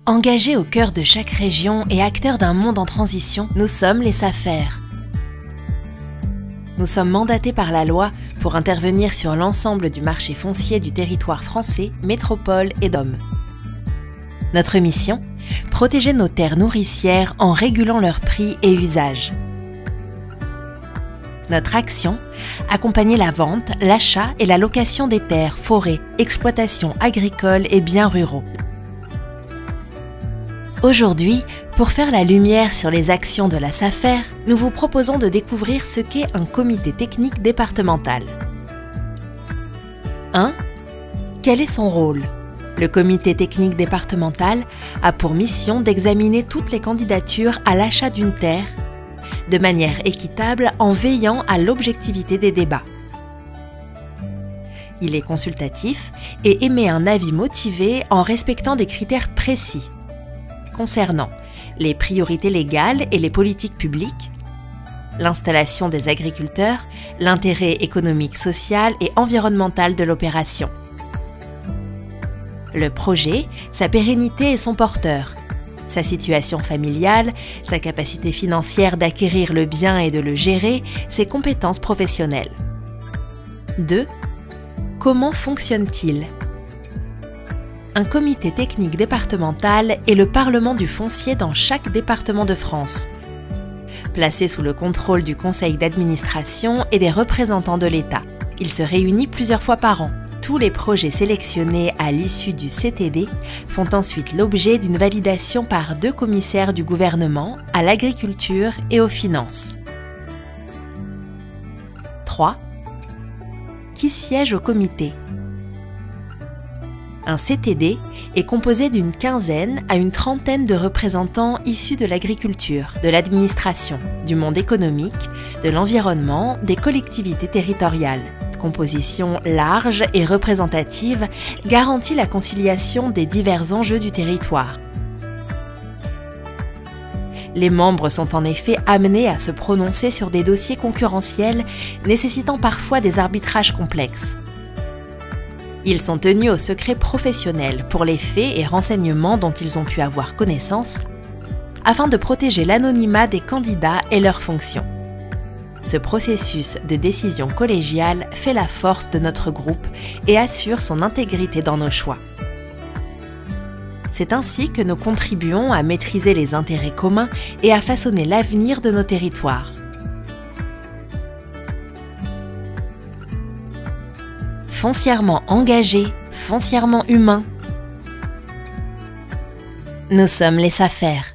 Engagés au cœur de chaque région et acteurs d'un monde en transition, nous sommes les SAFER. Nous sommes mandatés par la loi pour intervenir sur l'ensemble du marché foncier du territoire français, métropole et DOM. Notre mission ? Protéger nos terres nourricières en régulant leurs prix et usages. Notre action ? Accompagner la vente, l'achat et la location des terres, forêts, exploitations agricoles et biens ruraux. Aujourd'hui, pour faire la lumière sur les actions de la SAFER, nous vous proposons de découvrir ce qu'est un comité technique départemental. 1. Quel est son rôle ? Le comité technique départemental a pour mission d'examiner toutes les candidatures à l'achat d'une terre de manière équitable en veillant à l'objectivité des débats. Il est consultatif et émet un avis motivé en respectant des critères précis concernant les priorités légales et les politiques publiques, l'installation des agriculteurs, l'intérêt économique, social et environnemental de l'opération, le projet, sa pérennité et son porteur, sa situation familiale, sa capacité financière d'acquérir le bien et de le gérer, ses compétences professionnelles. 2. Comment fonctionne-t-il ? Un comité technique départemental est le parlement du foncier dans chaque département de France, placé sous le contrôle du conseil d'administration et des représentants de l'État. Il se réunit plusieurs fois par an. Tous les projets sélectionnés à l'issue du CTD font ensuite l'objet d'une validation par 2 commissaires du gouvernement à l'agriculture et aux finances. 3. Qui siège au comité ? Un CTD est composé d'une quinzaine à une trentaine de représentants issus de l'agriculture, de l'administration, du monde économique, de l'environnement, des collectivités territoriales. Composition large et représentative garantit la conciliation des divers enjeux du territoire. Les membres sont en effet amenés à se prononcer sur des dossiers concurrentiels nécessitant parfois des arbitrages complexes. Ils sont tenus au secret professionnel pour les faits et renseignements dont ils ont pu avoir connaissance, afin de protéger l'anonymat des candidats et leurs fonctions. Ce processus de décision collégiale fait la force de notre groupe et assure son intégrité dans nos choix. C'est ainsi que nous contribuons à maîtriser les intérêts communs et à façonner l'avenir de nos territoires. Foncièrement engagés, foncièrement humains. Nous sommes les SAFER.